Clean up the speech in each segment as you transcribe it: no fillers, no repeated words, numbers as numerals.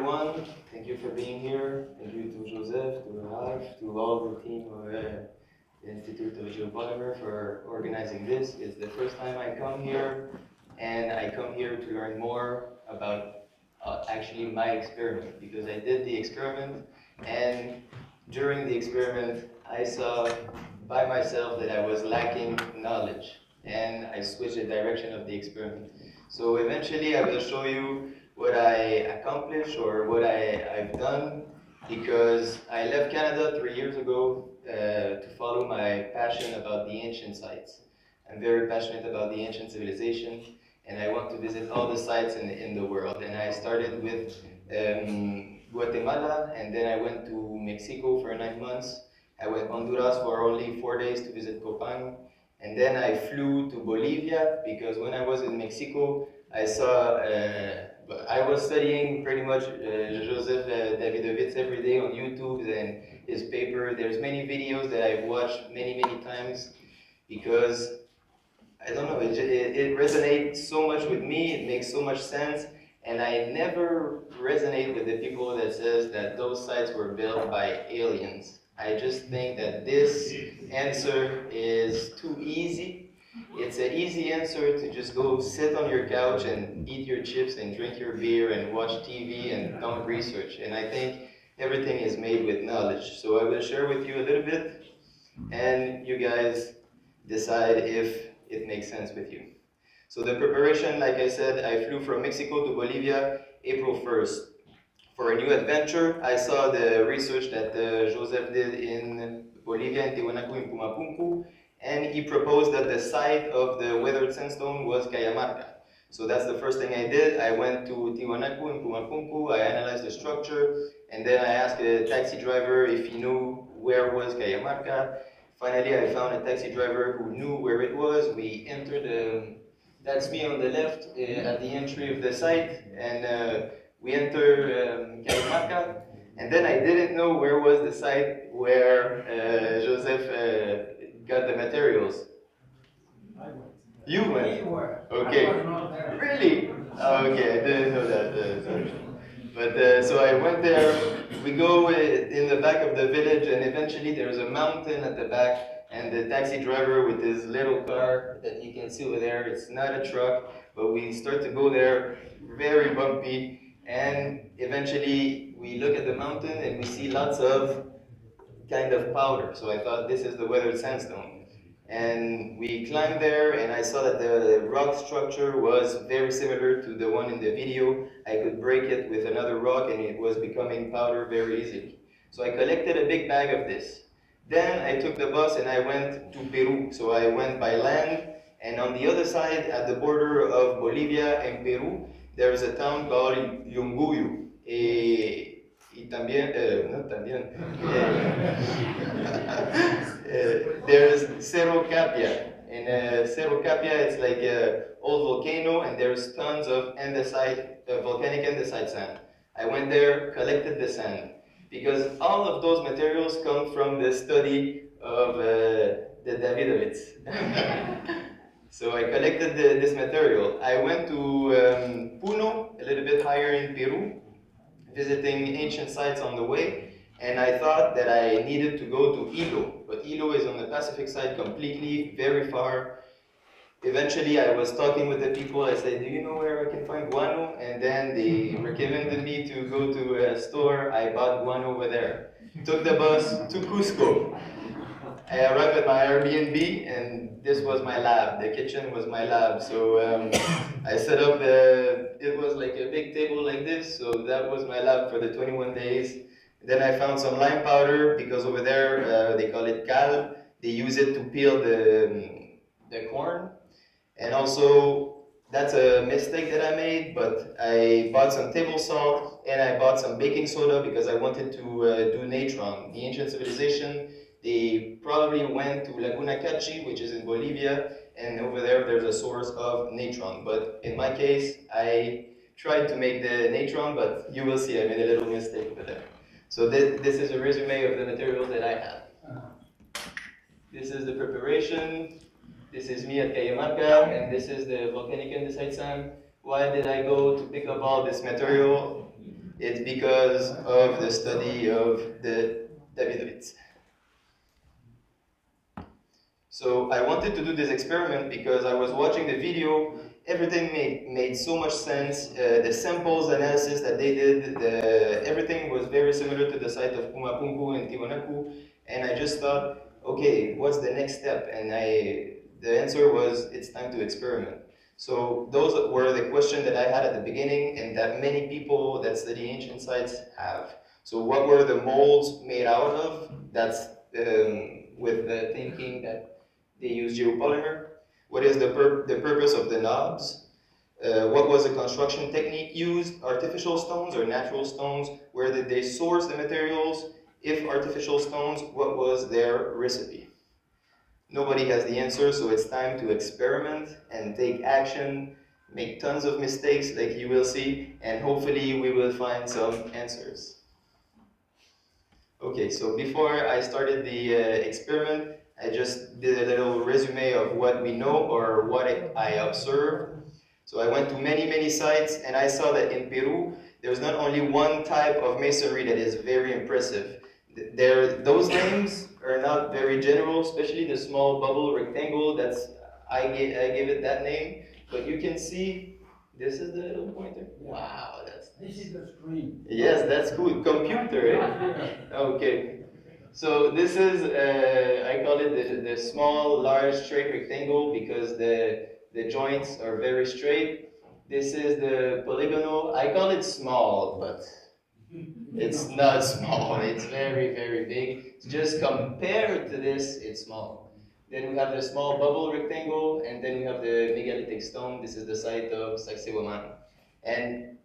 everyone. Thank you for being here. Thank you to Joseph, to Ralph, to all the team of the Institute of GEOPOLYMERE for organizing this. It's the first time I come here, and I come here to learn more about actually my experiment, because I did the experiment, and during the experiment, I saw by myself that I was lacking knowledge, and I switched the direction of the experiment. So eventually I will show you what I accomplished or what I've done, because I left Canada 3 years ago to follow my passion about the ancient sites. I'm very passionate about the ancient civilization, and I want to visit all the sites in the world. And I started with Guatemala, and then I went to Mexico for 9 months. I went to Honduras for only 4 days to visit Copan. And then I flew to Bolivia, because when I was in Mexico, I saw, I was studying pretty much Joseph Davidovits every day on YouTube and his paper. There's many videos that I've watched many times, because I don't know, it resonates so much with me, it makes so much sense, and I never resonate with the people that says that those sites were built by aliens. I just think that this answer is too easy. It's an easy answer to just go sit on your couch and eat your chips and drink your beer and watch TV and don't research. And I think everything is made with knowledge. So I will share with you a little bit, and you guys decide if it makes sense with you. So the preparation, like I said, I flew from Mexico to Bolivia April 1st. For a new adventure, I saw the research that Joseph did in Bolivia, in Tiwanaku, in Pumapunku, and he proposed that the site of the weathered sandstone was Cajamarca. So that's the first thing I did. I went to Tiwanaku and Pumapunku, I analyzed the structure, and then I asked a taxi driver if he knew where was Cajamarca. Finally, I found a taxi driver who knew where it was. We entered, that's me on the left, at the entry of the site, and we entered Cajamarca, and then I didn't know where was the site where Joseph got the materials. You went? Okay. Really? Oh, okay, I didn't know that. Sorry. But so I went there. We go in the back of the village, and eventually there's a mountain at the back, and the taxi driver with his little car that you can see over there, it's not a truck, but we start to go there, very bumpy, and eventually we look at the mountain and we see lots of kind of powder. So I thought this is the weathered sandstone. And we climbed there, and I saw that the rock structure was very similar to the one in the video. I could break it with another rock, and it was becoming powder very easily. So I collected a big bag of this. Then I took the bus and I went to Peru. So I went by land, and on the other side, at the border of Bolivia and Peru, there's a town called Yunguyu. Y también, no también, there's Cerro Capia. And Cerro Capia, it's like an old volcano, and there's tons of andesite, volcanic andesite sand. I went there, collected the sand, because all of those materials come from the study of the Davidovits. So I collected this material. I went to Puno, a little bit higher in Peru, visiting ancient sites on the way, and I thought that I needed to go to Ilo, but Ilo is on the Pacific side completely, very far. Eventually I was talking with the people, I said, do you know where I can find guano? And then they recommended me to go to a store. I bought guano over there. Took the bus to Cusco. I arrived at my Airbnb, and this was my lab. The kitchen was my lab. So I set up it was like a big table like this. So that was my lab for the 21 days. Then I found some lime powder, because over there they call it cal. They use it to peel the corn. And also, that's a mistake that I made, but I bought some table salt and I bought some baking soda because I wanted to do natron. The ancient civilization, they probably went to Laguna Cachi, which is in Bolivia, and over there there's a source of natron. But in my case, I tried to make the natron, but you will see I made a little mistake over there. So this is a resume of the materials that I have. This is the preparation. This is me at Cajamarca, and this is the volcanic andesite sand. Why did I go to pick up all this material? It's because of the study of the Davidovits. So I wanted to do this experiment because I was watching the video, everything made so much sense, the samples analysis that they did, everything was very similar to the site of Pumapunku and Tiwanaku, and I just thought, okay, what's the next step? And the answer was, it's time to experiment. So those were the questions that I had at the beginning and that many people that study ancient sites have. So what were the molds made out of? That's with the thinking that they use geopolymer. What is the purpose of the knobs? What was the construction technique used? Artificial stones or natural stones? Where did they source the materials? If artificial stones, what was their recipe? Nobody has the answer, so it's time to experiment and take action, make tons of mistakes like you will see, and hopefully we will find some answers. Okay, so before I started the experiment, I just did a little resume of what we know or what I observed. So I went to many sites and I saw that in Peru, there's not only one type of masonry that is very impressive. Those names are not very general, especially the small bubble rectangle, I gave it that name. But you can see, this is the little pointer. Wow, that's nice. This is the screen. Yes, that's cool. Computer, eh? Okay. So this is, I call it the small, large, straight rectangle because the joints are very straight. This is the polygonal. I call it small, but it's not small. It's very big. Just compared to this, it's small. Then we have the small bubble rectangle, and then we have the megalithic stone. This is the site of Sacsayhuaman. And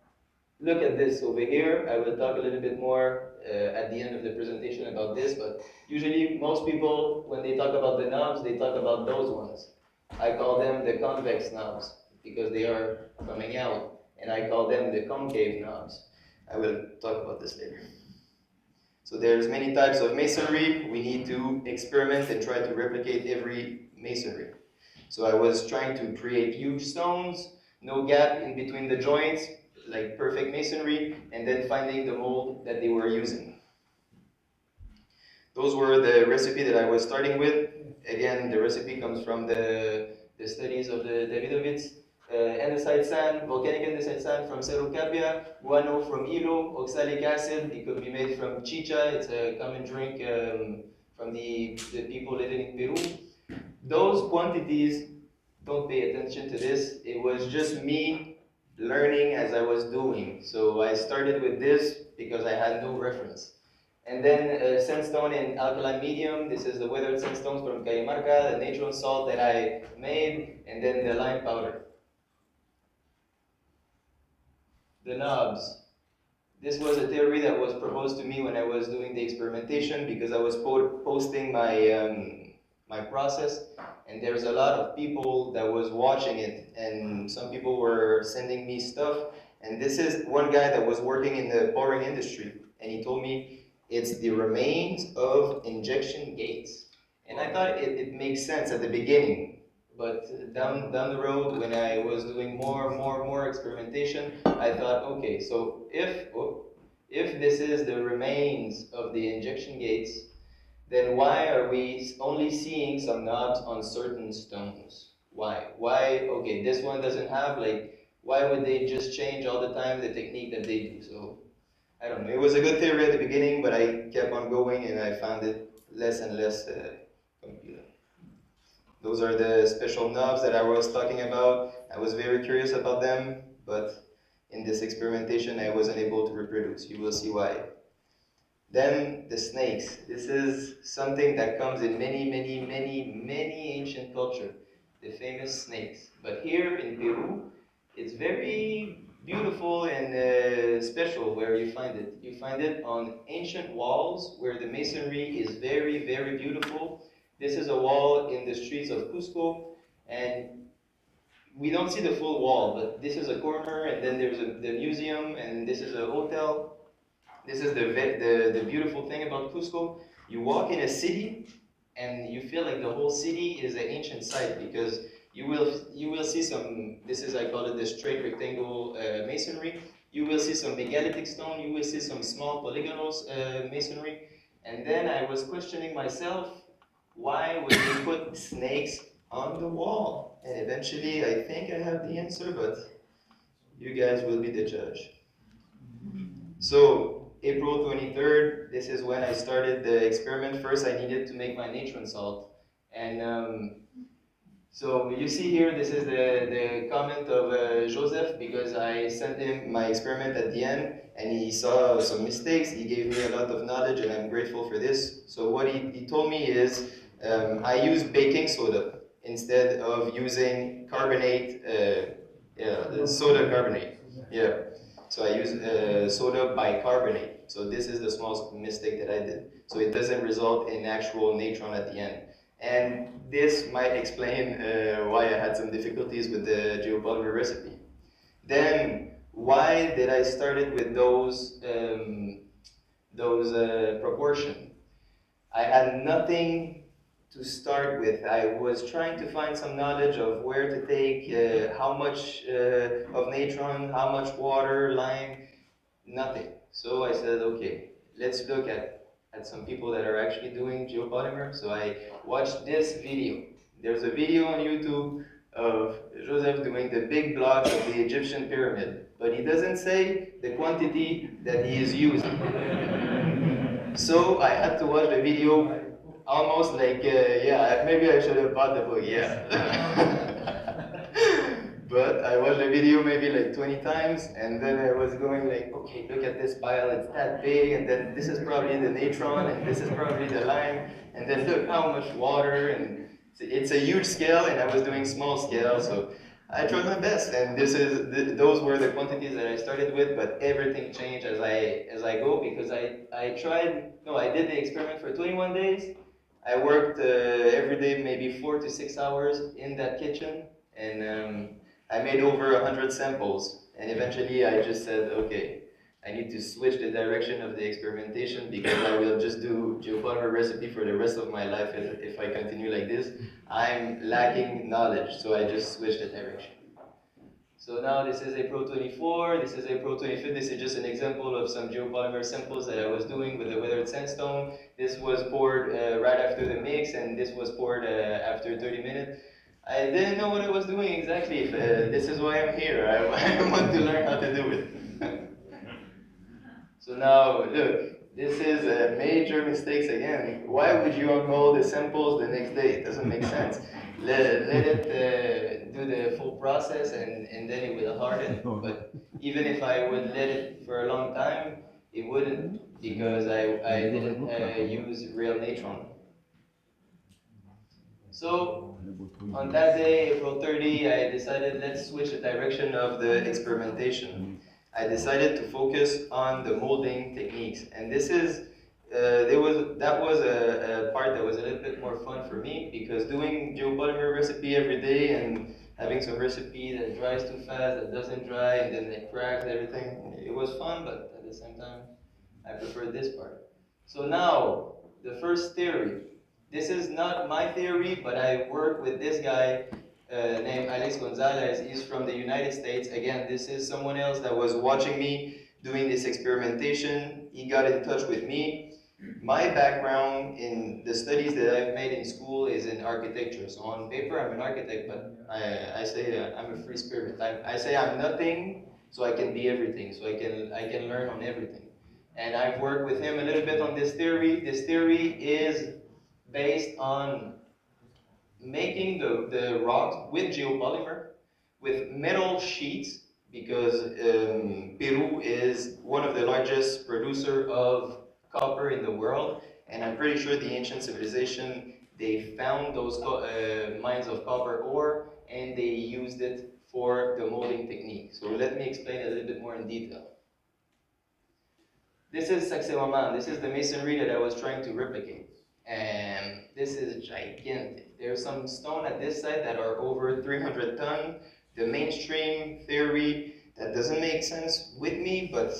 look at this over here. I will talk a little bit more at the end of the presentation about this, but usually most people, when they talk about the knobs, they talk about those ones. I call them the convex knobs because they are coming out, and I call them the concave knobs. I will talk about this later. So there's many types of masonry. We need to experiment and try to replicate every masonry. So I was trying to create huge stones, no gap in between the joints, like perfect masonry, and then finding the mold that they were using. Those were the recipe that I was starting with. Again, the recipe comes from the studies of the Davidovits. Andesite sand, volcanic andesite sand from Cerro Capia, guano from Ilo, oxalic acid, it could be made from chicha, it's a common drink from the people living in Peru. Those quantities, don't pay attention to this, it was just me learning as I was doing. So I started with this because I had no reference. And then sandstone in alkaline medium. This is the weathered sandstones from Cajamarca, the natural salt that I made, and then the lime powder. The knobs. This was a theory that was proposed to me when I was doing the experimentation because I was posting my process, and there's a lot of people that was watching it, and some people were sending me stuff. And this is one guy that was working in the pouring industry, and he told me it's the remains of injection gates. And I thought it makes sense at the beginning, but down the road, when I was doing more experimentation, I thought, okay, so if this is the remains of the injection gates, then why are we only seeing some knobs on certain stones? Why? Why? Okay, this one doesn't have, like, why would they just change all the time the technique that they do? So I don't know. It was a good theory at the beginning, but I kept on going and I found it less and less complete. Those are the special knobs that I was talking about. I was very curious about them, but in this experimentation I wasn't able to reproduce. You will see why. Then the snakes. This is something that comes in many ancient culture. The famous snakes. But here in Peru, it's very beautiful and special where you find it. You find it on ancient walls where the masonry is very beautiful. This is a wall in the streets of Cusco, and we don't see the full wall, but this is a corner, and then there's the museum, and this is a hotel. This is the beautiful thing about Cusco. You walk in a city, and you feel like the whole city is an ancient site because you will see some. This is, I call it the straight rectangle masonry. You will see some megalithic stone, you will see some small polygonal masonry. And then I was questioning myself, why would they put snakes on the wall? And eventually I think I have the answer, but you guys will be the judge. So April 23rd, this is when I started the experiment. First I needed to make my natron salt. And so you see here, this is the comment of Joseph, because I sent him my experiment at the end and he saw some mistakes. He gave me a lot of knowledge and I'm grateful for this. So what he told me is, I use baking soda instead of using carbonate, soda carbonate. Yeah. So I use soda bicarbonate. So this is the small mistake that I did. So it doesn't result in actual natron at the end. And this might explain why I had some difficulties with the geopolymer recipe. Then, why did I started with those proportion? I had nothing to start with. I was trying to find some knowledge of where to take, how much of natron, how much water, lime, nothing. So I said, okay, let's look at some people that are actually doing geopolymer. So I watched this video. There's a video on YouTube of Joseph doing the big blocks of the Egyptian pyramid, but he doesn't say the quantity that he is using. So I had to watch the video almost like, yeah, maybe I should have bought the book, yeah. But I watched the video maybe like 20 times, and then I was going like, okay, look at this pile, it's that big, and then this is probably the natron, and this is probably the lime, and then look how much water, and it's a huge scale, and I was doing small scale, so I tried my best, and those were the quantities that I started with, but everything changed as I go, because I did the experiment for 21 days. I worked every day maybe 4 to 6 hours in that kitchen, and I made over 100 samples, and eventually I just said, okay, I need to switch the direction of the experimentation, because I will just do geopolymer recipe for the rest of my life if I continue like this. I'm lacking knowledge, so I just switched the direction. So now this is April 24, this is April 25th. This is just an example of some geopolymer samples that I was doing with the weathered sandstone. This was poured right after the mix, and this was poured after 30 minutes. I didn't know what I was doing exactly. This is why I'm here. I want to learn how to do it. So now, look, this is major mistakes again. Why would you unroll the samples the next day? It doesn't make sense. Let it do the full process, and then it will harden. But even if I would let it for a long time, it wouldn't, because I didn't use real natron. So on that day, April 30, I decided let's switch the direction of the experimentation. I decided to focus on the molding techniques, and that was a part that was a little bit more fun for me, because doing geopolymer recipe every day and having some recipe that dries too fast, that doesn't dry, and then it cracks everything, it was fun, but at the same time, I prefer this part. So now, the first theory. This is not my theory, but I work with this guy named Alex Gonzalez. He's from the United States. Again, this is someone else that was watching me doing this experimentation. He got in touch with me. My background in the studies that I've made in school is in architecture. So on paper, I'm an architect, but I say I'm a free spirit. I say I'm nothing, so I can be everything. So I can learn on everything. And I've worked with him a little bit on this theory. This theory is based on making the rocks with geopolymer, with metal sheets, because Peru is one of the largest producer of copper in the world, and I'm pretty sure the ancient civilization, they found those mines of copper ore, and they used it for the molding technique. So let me explain a little bit more in detail. This is Sacsayhuaman. This is the masonry that I was trying to replicate. And this is gigantic. There's some stone at this site that are over 300 ton. The mainstream theory, that doesn't make sense with me, but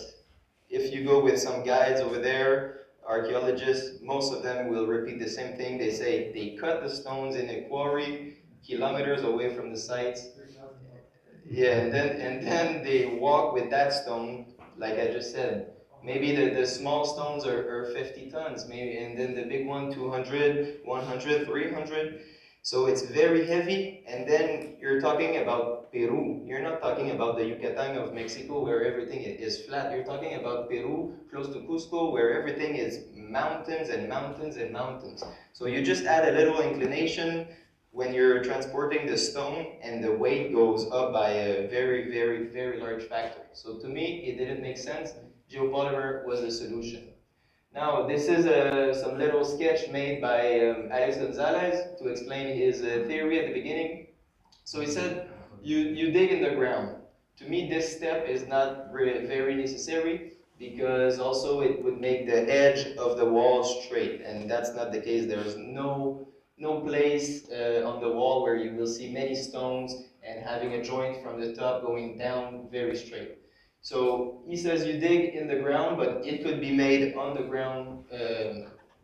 if you go with some guides over there, archaeologists, most of them will repeat the same thing. They say they cut the stones in a quarry kilometers away from the sites. Yeah, and then they walk with that stone, like I just said. Maybe the small stones are 50 tons, maybe, and then the big one 200, 100, 300. So it's very heavy, and then you're talking about Peru. You're not talking about the Yucatan of Mexico where everything is flat. You're talking about Peru, close to Cusco, where everything is mountains and mountains and mountains. So you just add a little inclination when you're transporting the stone, and the weight goes up by a very, very, very large factor. So to me, it didn't make sense. Geopolymer was the solution. Now, this is some little sketch made by Alex Gonzalez to explain his theory at the beginning. So he said, you dig in the ground. To me, this step is not very necessary because also it would make the edge of the wall straight, and that's not the case. There's no place on the wall where you will see many stones and having a joint from the top going down very straight. So he says you dig in the ground, but it could be made on the ground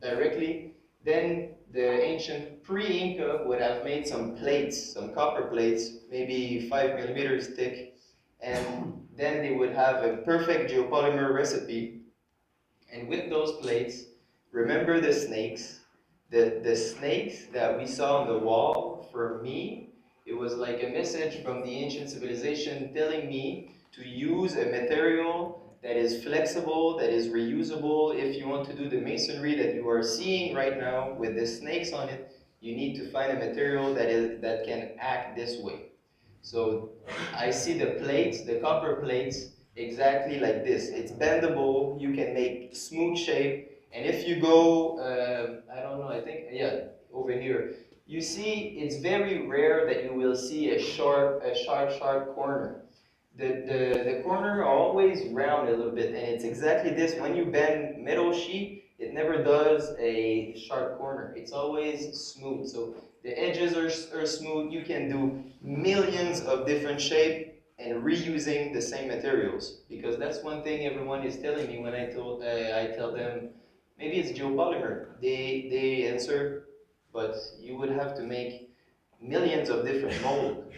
directly. Then the ancient pre-Inca would have made some plates, some copper plates, maybe 5 millimeters thick, and then they would have a perfect geopolymer recipe. And with those plates, remember the snakes? The snakes that we saw on the wall, for me, it was like a message from the ancient civilization telling me to use a material that is flexible, that is reusable. If you want to do the masonry that you are seeing right now with the snakes on it, you need to find a material that can act this way. So I see the plates, the copper plates, exactly like this. It's bendable, you can make smooth shape, and if you go, I don't know, I think, yeah, over here, you see it's very rare that you will see a sharp corner. The corner are always round a little bit, and it's exactly this. When you bend metal sheet, it never does a sharp corner. It's always smooth. So the edges are smooth. You can do millions of different shapes and reusing the same materials. Because that's one thing everyone is telling me when I tell them, maybe it's geopolymer. They answer, but you would have to make millions of different molds.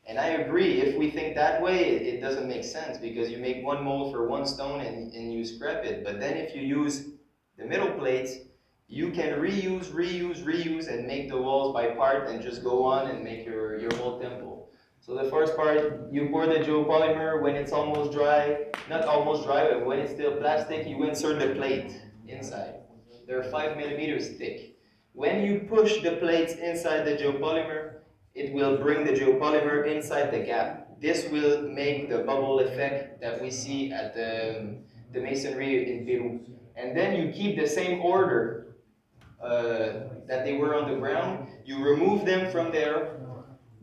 And I agree, if we think that way, it doesn't make sense because you make one mold for one stone and you scrap it. But then if you use the middle plates, you can reuse, and make the walls by part and just go on and make your whole temple. So the first part, you pour the geopolymer when it's almost dry, not almost dry, but when it's still plastic, you insert the plate inside. They're 5 millimeters thick. When you push the plates inside the geopolymer, it will bring the geopolymer inside the gap. This will make the bubble effect that we see at the masonry in Peru. And then you keep the same order that they were on the ground. You remove them from there.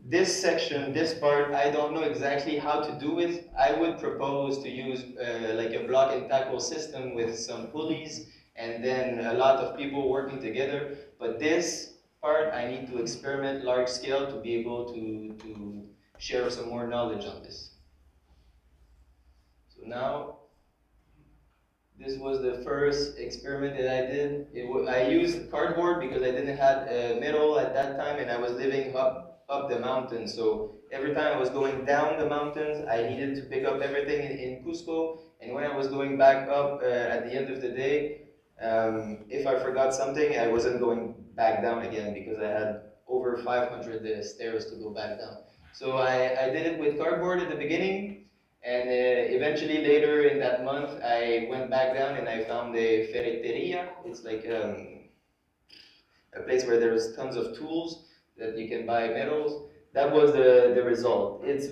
This section, this part, I don't know exactly how to do it. I would propose to use like a block and tackle system with some pulleys and then a lot of people working together. But this part, I need to experiment large scale to be able to share some more knowledge on this. So now, this was the first experiment that I did. I used cardboard because I didn't have a metal at that time and I was living up the mountain. So every time I was going down the mountains, I needed to pick up everything in Cusco. And when I was going back up at the end of the day, if I forgot something, I wasn't going back down again because I had over 500 stairs to go back down. So I did it with cardboard at the beginning, and eventually later in that month, I went back down and I found a ferreteria. It's like a place where there's tons of tools that you can buy metals. That was the result. It's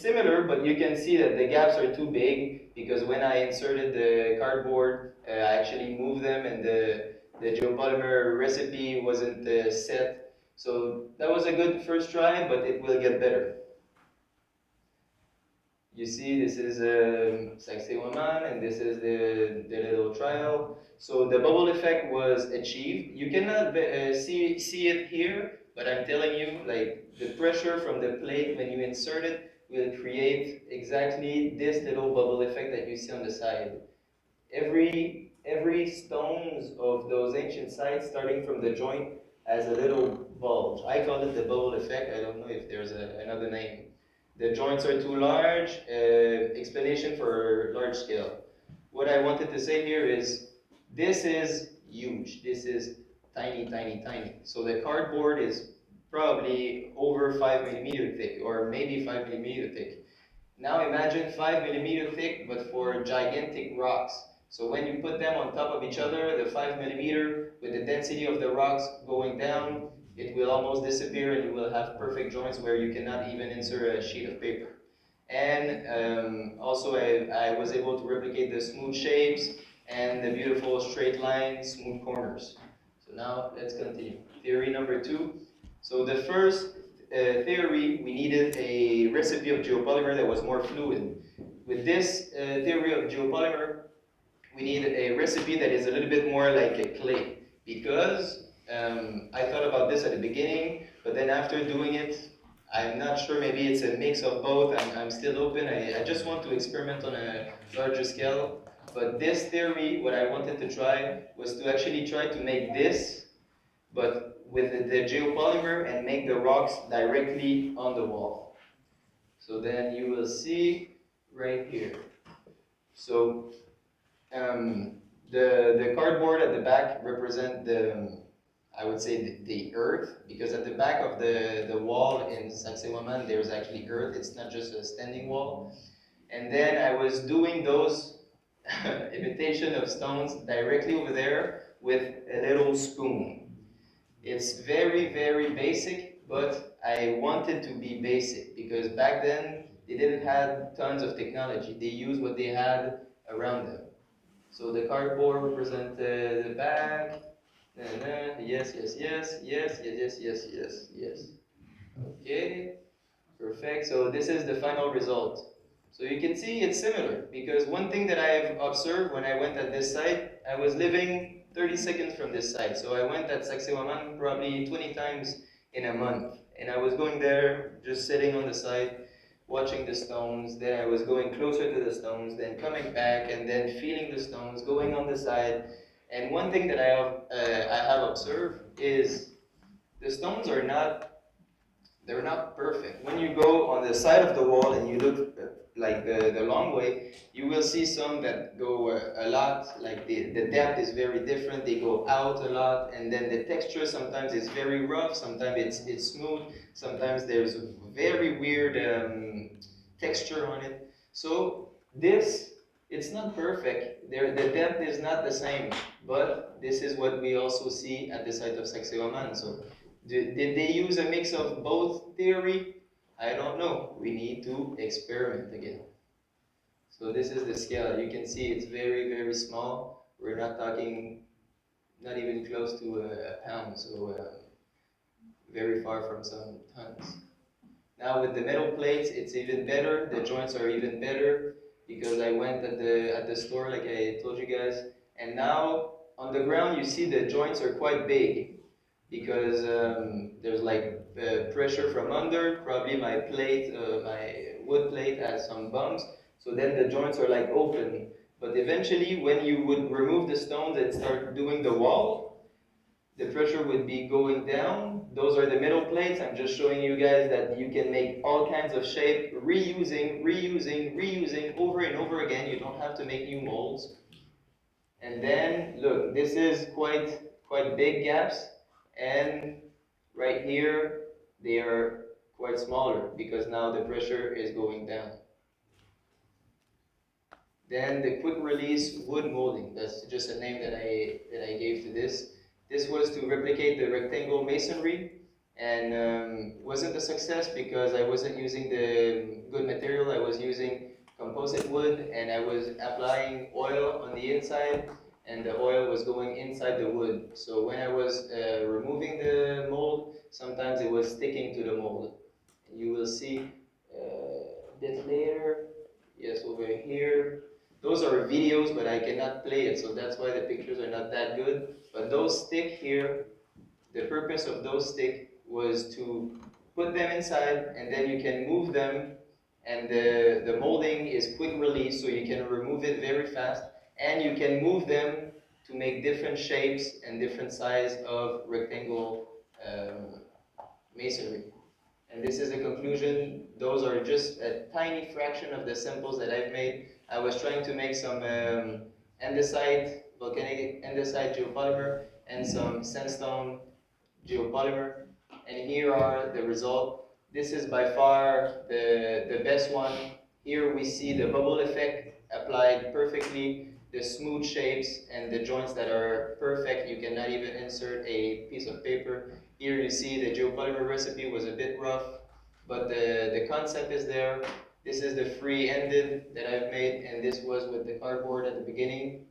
similar, but you can see that the gaps are too big because when I inserted the cardboard, I actually moved them and the geopolymer recipe wasn't set. So that was a good first try, but it will get better. You see, this is Saxe-Weman, and this is the little trial. So the bubble effect was achieved. You cannot see it here, but I'm telling you, like the pressure from the plate when you insert it will create exactly this little bubble effect that you see on the side. Every stones of those ancient sites, starting from the joint, has a little bulge. I call it the bubble effect. I don't know if there's another name. The joints are too large. Explanation for large scale. What I wanted to say here is, this is huge. This is tiny, tiny, tiny. So the cardboard is probably over 5 millimeter thick, or maybe 5 millimeter thick. Now imagine 5 millimeter thick, but for gigantic rocks. So when you put them on top of each other, the 5 millimeter, with the density of the rocks going down, it will almost disappear and you will have perfect joints where you cannot even insert a sheet of paper. And also I was able to replicate the smooth shapes and the beautiful straight lines, smooth corners. So now let's continue. Theory number 2. So the first theory, we needed a recipe of geopolymer that was more fluid. With this theory of geopolymer, we need a recipe that is a little bit more like a clay, because I thought about this at the beginning, but then after doing it, I'm not sure, maybe it's a mix of both. I'm still open. I just want to experiment on a larger scale. But this theory, what I wanted to try was to actually try to make this, but with the geopolymer, and make the rocks directly on the wall. So then you will see right here. So the cardboard at the back represent the, I would say the earth, because at the back of the wall in Sacsayhuaman there's actually earth. It's not just a standing wall. And then I was doing those imitation of stones directly over there with a little spoon. It's very, very basic, but I wanted to be basic because back then they didn't have tons of technology. They used what they had around them. So the cardboard represents the back. Yes, yes, yes, yes, yes, yes, yes, yes, yes. Okay, perfect. So this is the final result. So you can see it's similar, because one thing that I've observed when I went at this site, I was living 30 seconds from this site. So I went at Sacsayhuaman probably 20 times in a month. And I was going there, just sitting on the site, watching the stones. Then I was going closer to the stones, then coming back, and then feeling the stones, going on the side. And one thing that I have observed is the stones are not, they're not perfect. When you go on the side of the wall and you look like the long way, you will see some that go a lot, like the depth is very different, they go out a lot, and then the texture sometimes is very rough, sometimes it's smooth, sometimes there's very weird texture on it. So this, it's not perfect. The depth is not the same, but this is what we also see at the site of Sacsayhuaman. So did they use a mix of both theory? I don't know. We need to experiment again. So this is the scale. You can see it's very, very small. We're not talking, not even close to a pound, so very far from some tons. Now with the metal plates, it's even better. The joints are even better, because I went at the store, like I told you guys, and now on the ground you see the joints are quite big, because there's like pressure from under. Probably my plate, my wood plate has some bumps, so then the joints are like open. But eventually, when you would remove the stones and start doing the wall, the pressure would be going down. Those are the middle plates. I'm just showing you guys that you can make all kinds of shape, reusing, reusing, reusing over and over again. You don't have to make new molds. And then look, this is quite big gaps, and right here they are quite smaller because now the pressure is going down. Then the quick release wood molding, that's just a name that I gave to this. This was to replicate the rectangle masonry, and wasn't a success because I wasn't using the good material. I was using composite wood, and I was applying oil on the inside, and the oil was going inside the wood. So when I was removing the mold, sometimes it was sticking to the mold. And you will see a bit later, yes, over here. Those are videos, but I cannot play it, so that's why the pictures are not that good. But those stick here, the purpose of those stick was to put them inside, and then you can move them, and the molding is quick release, so you can remove it very fast, and you can move them to make different shapes and different size of rectangle masonry. And this is the conclusion. Those are just a tiny fraction of the samples that I've made. I was trying to make some andesite, volcanic andesite geopolymer, and some sandstone geopolymer. And here are the result. This is by far the best one. Here we see the bubble effect applied perfectly, the smooth shapes and the joints that are perfect. You cannot even insert a piece of paper. Here you see the geopolymer recipe was a bit rough, but the concept is there. This is the free-ended that I've made, and this was with the cardboard at the beginning.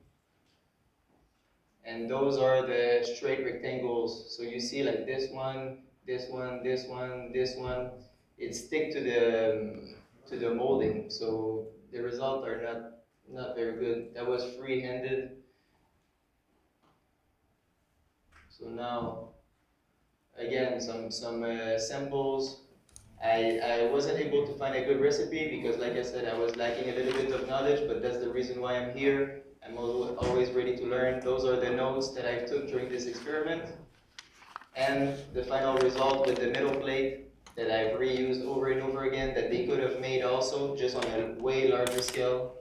And those are the straight rectangles. So you see like this one, this one, this one, this one. It stick to the molding. So the results are not very good. That was free-handed. So now again some samples. I wasn't able to find a good recipe because, like I said, I was lacking a little bit of knowledge, but that's the reason why I'm here. I'm always ready to learn. Those are the notes that I took during this experiment. And the final result with the middle plate that I've reused over and over again that they could have made also, just on a way larger scale.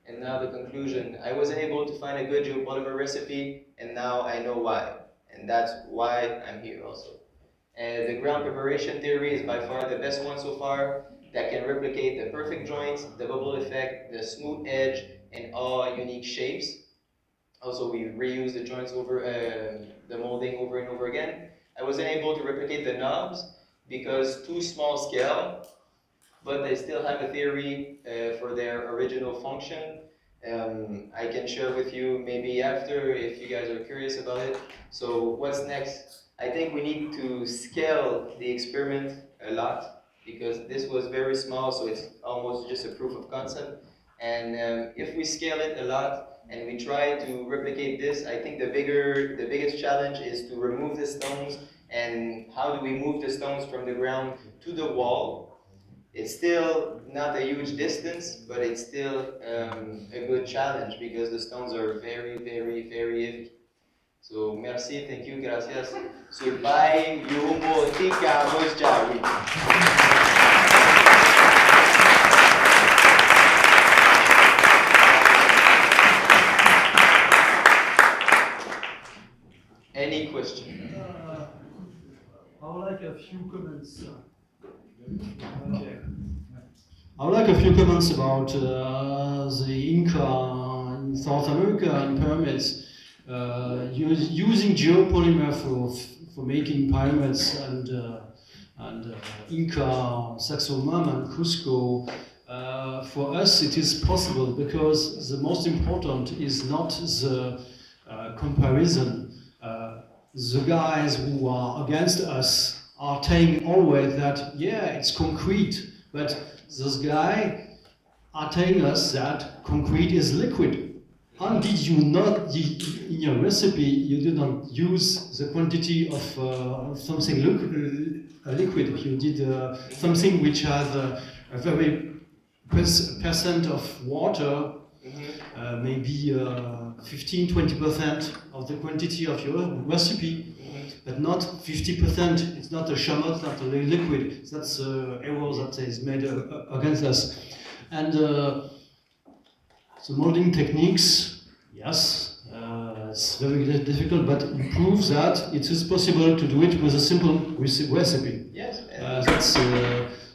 And now the conclusion. I wasn't able to find a good geopolymer recipe, and now I know why. And that's why I'm here also. The ground preparation theory is by far the best one so far that can replicate the perfect joints, the bubble effect, the smooth edge, and all unique shapes. Also, we reuse the joints over the molding over and over again. I wasn't able to replicate the knobs because too small scale, but they still have a theory for their original function. I can share with you maybe after if you guys are curious about it. So what's next? I think we need to scale the experiment a lot because this was very small, so it's almost just a proof of concept. And if we scale it a lot and we try to replicate this, I think the biggest challenge is to remove the stones. And how do we move the stones from the ground to the wall? It's still not a huge distance, but it's still a good challenge because the stones are very, very, very heavy. So, merci, thank you, gracias. Surbai, Yumo, Tika, Jawi. Any question? I would like a few comments. Okay. I would like a few comments about the Inca in South America and pyramids. Using geopolymer for making pyramids and Inca, Sacsayhuamán and Cusco, for us it is possible because the most important is not the comparison. The guys who are against us are saying always that, yeah, it's concrete, but those guys are telling us that concrete is liquid. And did you not, in your recipe, you did not use the quantity of something liquid. You did something which has a very percent of water, maybe 15-20% of the quantity of your recipe, but not 50%. It's not a shamot, not a liquid. That's error that is made against us. And the molding techniques, yes, it's very difficult, but it proves that it is possible to do it with a simple recipe. Yes. That's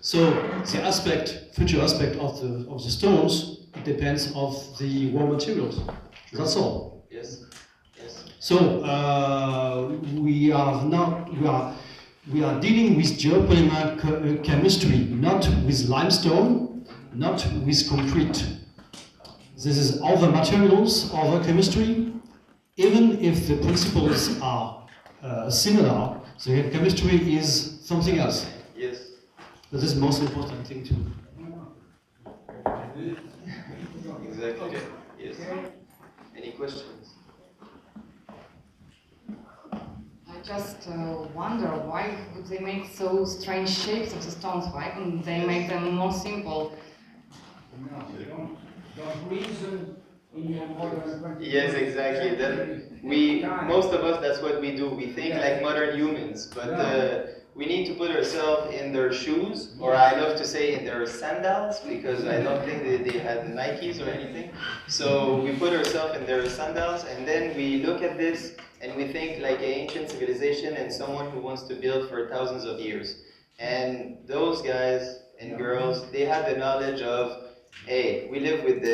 so the aspect, future aspect of the stones, it depends of the raw materials. True. That's all. Yes. Yes. So we are dealing with geopolymer chemistry, not with limestone, not with concrete. This is other materials, other chemistry. Even if the principles are similar, the chemistry is something else. Yes. But this is the most important thing too. Exactly. Okay. Yes. Any questions? I just wonder why would they make so strange shapes of the stones? Why couldn't they make them more simple? No, don't reason in your modern. Yes, exactly. That most of us, that's what we do. We think like modern humans, but we need to put ourselves in their shoes, or I love to say in their sandals, because I don't think they had Nikes or anything. So we put ourselves in their sandals, and then we look at this and we think like an ancient civilization and someone who wants to build for thousands of years. And those guys and girls, they had the knowledge of, hey, we live with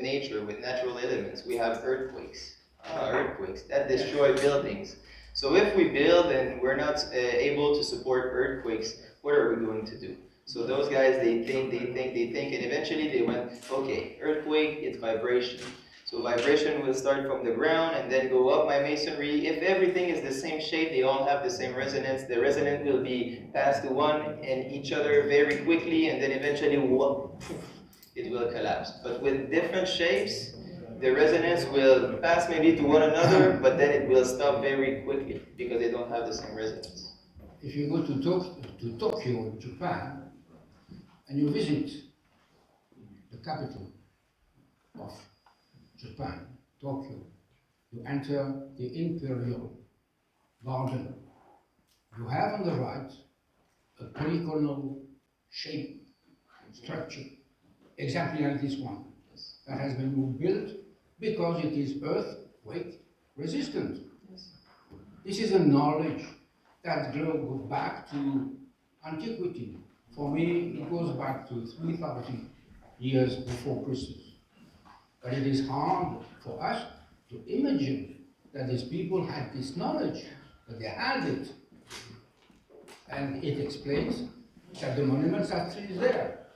nature, with natural elements. We have earthquakes. Earthquakes that destroy buildings. So if we build and we're not able to support earthquakes, what are we going to do? So those guys, they think, and eventually they went, okay, earthquake, it's vibration. So vibration will start from the ground and then go up my masonry. If everything is the same shape, they all have the same resonance, the resonance will be passed to one and each other very quickly, and then eventually, whoop, it will collapse. But with different shapes, the resonance will pass maybe to one another, but then it will stop very quickly because they don't have the same resonance. If you go to Tokyo, Japan, and you visit the capital of Japan, Tokyo, you enter the Imperial Garden. You have on the right a polygonal shape structure, exactly like this one, that has been built because it is earthquake resistant. This is a knowledge that goes back to antiquity. For me, it goes back to 3,000 years before Christus. But it is hard for us to imagine that these people had this knowledge, that they had it. And it explains that the monuments are still there,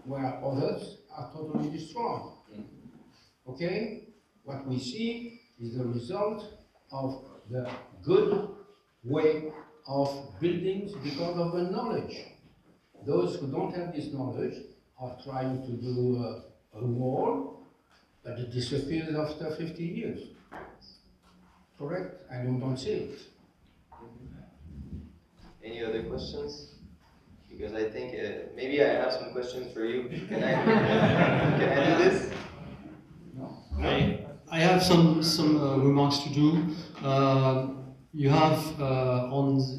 where others are totally destroyed. Okay? What we see is the result of the good way of buildings because of the knowledge. Those who don't have this knowledge are trying to do a wall, but it disappears after 50 years. Correct? And you don't see it. Any other questions? Because I think maybe I have some questions for you. Can I do this? No? I have some remarks to do. You have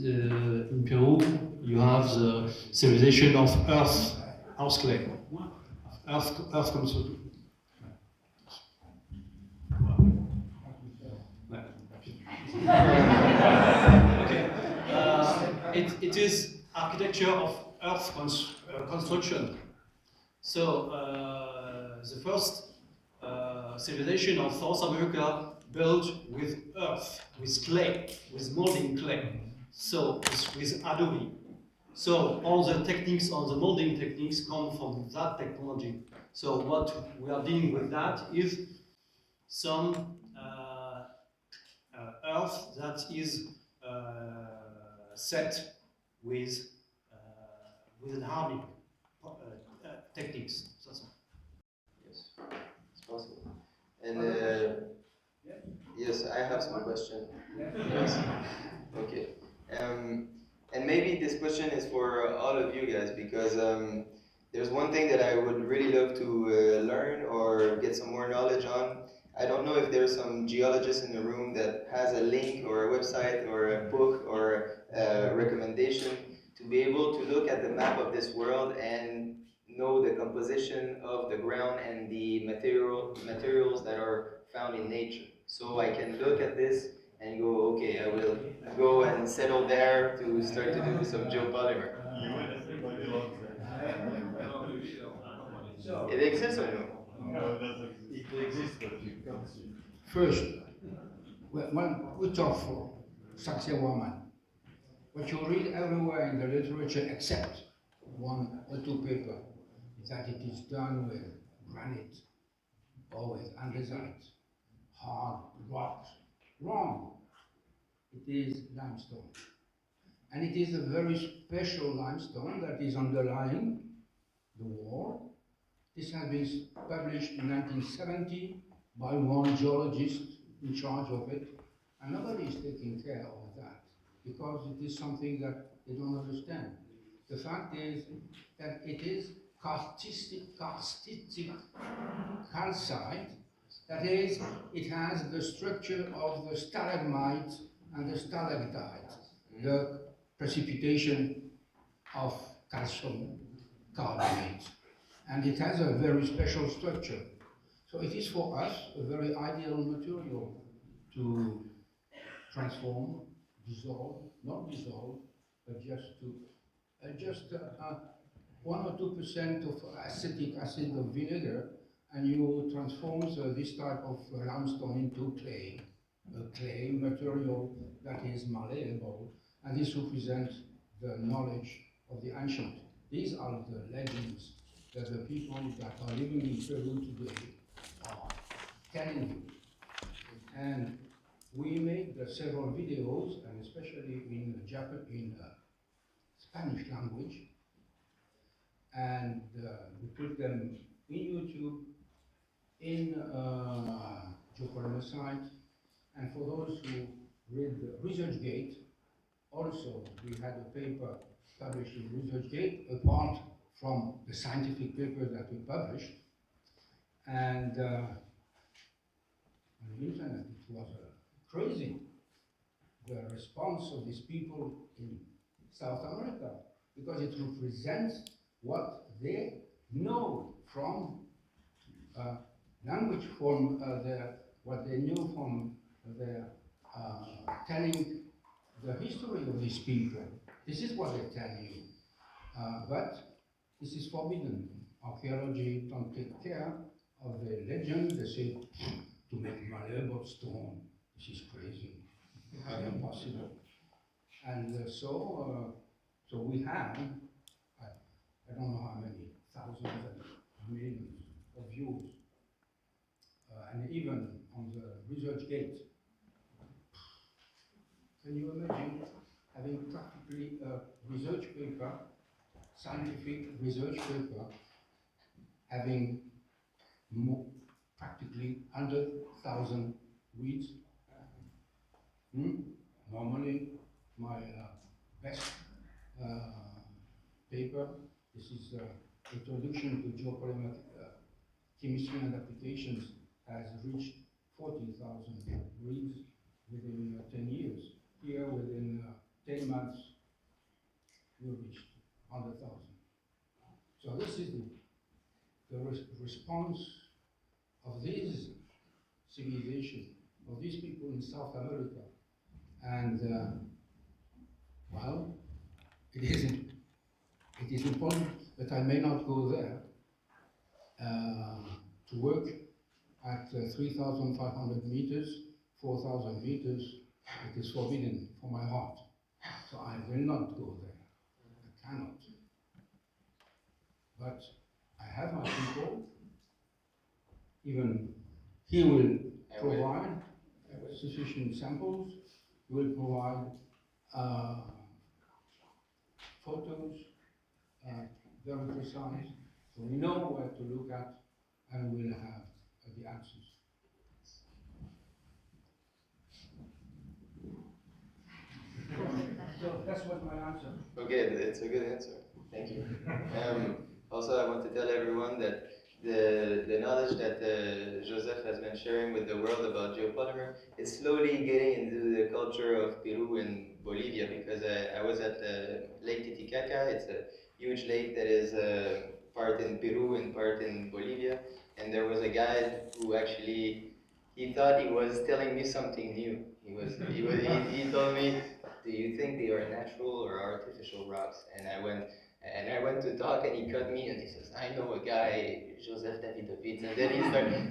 in Peru, you have the civilization of earth clay. Earth comes to. Okay. It is architecture of earth construction. So the first civilization of South America built with earth, with clay, with molding clay. So with adobe. So all the techniques, all the molding techniques come from that technology. So what we are dealing with that is some earth that is set with an hardening techniques. That's all. Yes, it's possible. And yes, I have some question. Yes. Okay. And maybe this question is for all of you guys, because there's one thing that I would really love to learn or get some more knowledge on. I don't know if there's some geologist in the room that has a link or a website or a book or a recommendation to be able to look at the map of this world and know the composition of the ground and the materials that are found in nature. So I can look at this and go, okay, I will go and settle there to start to do some geopolymer. It exists or no? No, it exists, but you can't see it. First, when we talk for Saxe-Wehrmann, what you read everywhere in the literature except one or two papers is that it is done with granite or with andesite, hard rocks. Wrong. It is limestone. And it is a very special limestone that is underlying the wall. This has been published in 1970 by one geologist in charge of it, and nobody is taking care of that because it is something that they don't understand. The fact is that it is karstic calcite. That is, it has the structure of the stalagmite and the stalactite. The precipitation of calcium carbonate. And it has a very special structure. So it is for us a very ideal material to transform, dissolve, not dissolve, but just to, 1 or 2% of acetic acid of vinegar, and you transform this type of limestone into clay, a clay material that is malleable, and this represents the knowledge of the ancient. These are the legends that the people that are living in Peru today are telling you. And we made several videos, and especially in Spanish language, and we put them in YouTube, in GEOPOLYMERE site, and for those who read ResearchGate, also we had a paper published in ResearchGate, apart from the scientific paper that we published, and on the internet it was crazy, the response of these people in South America, because it represents what they know from language, from what they knew from the telling the history of these people. This is what they tell you. But this is forbidden. Archaeology don't take care of the legend. They say to make malleable stone. This is crazy. It's impossible. And so we have, I don't know how many, thousands and millions of views. And even on the ResearchGate, can you imagine having practically a research paper, scientific research paper, having practically 100,000 reads? Normally, my best paper, this is Introduction to Geopolymer Chemistry and Applications, has reached 40,000 reads within 10 years. Here, within 10 months, we reached 100,000. So this is the response of this civilization, of these people in South America. And, well, it is important that I may not go there to work at 3,500 meters, 4,000 meters. It is forbidden for my heart. So I will not go there. I cannot. But I have my people. Even he will provide sufficient samples. He will provide photos, very precise. So we know where to look at, and we'll have the answers. So that's what my answer. Okay, it's a good answer. Thank you. Also, I want to tell everyone that the knowledge that Joseph has been sharing with the world about geopolymer is slowly getting into the culture of Peru and Bolivia, because I was at Lake Titicaca. It's a huge lake that is part in Peru and part in Bolivia, and there was a guide who actually, he thought he was telling me something new. He told me, do you think they are natural or artificial rocks? And I went to talk, and he cut me, and he says, I know a guy, Joseph Davidovits, and then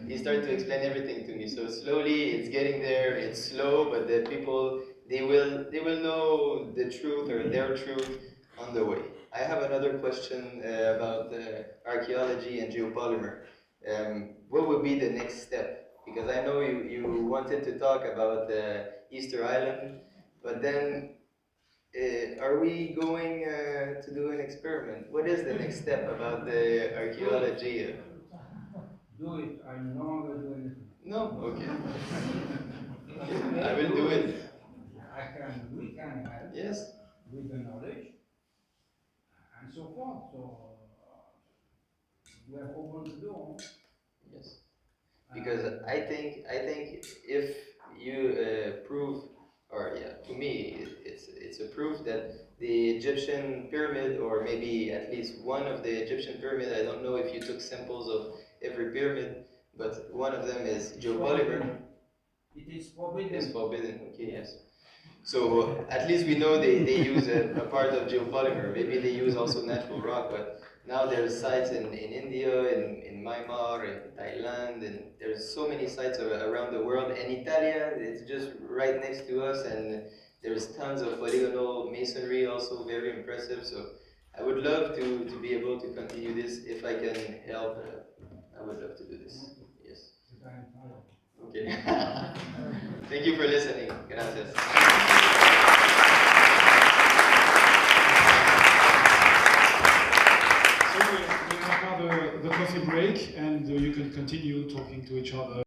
he started to explain everything to me. So slowly it's getting there. It's slow, but the people, they will know the truth, or their truth, on the way. I have another question about archaeology and geopolymer. What would be the next step? Because I know you wanted to talk about Easter Island, but then are we going to do an experiment? What is the next step about the archaeology? Do it. I'm no longer doing it. No? Okay. I will do it. We can help. Yes. With the knowledge and so forth. So we have opened the door. Yes. Because I think if you prove, or yeah, to me, it's it's a proof that the Egyptian pyramid, or maybe at least one of the Egyptian pyramid, I don't know if you took samples of every pyramid, but one of them is geopolymer. It is forbidden. It's forbidden, okay, yes. So at least we know they use a part of geopolymer. Maybe they use also natural rock, but now there's sites in India, in Myanmar, in Thailand, and there's so many sites around the world. And Italia, it's just right next to us, and there's tons of polygonal masonry, also very impressive. So I would love to be able to continue this. If I can help, I would love to do this. Yes. Okay. Thank you for listening. Gracias. So we have now the coffee break, and you can continue talking to each other.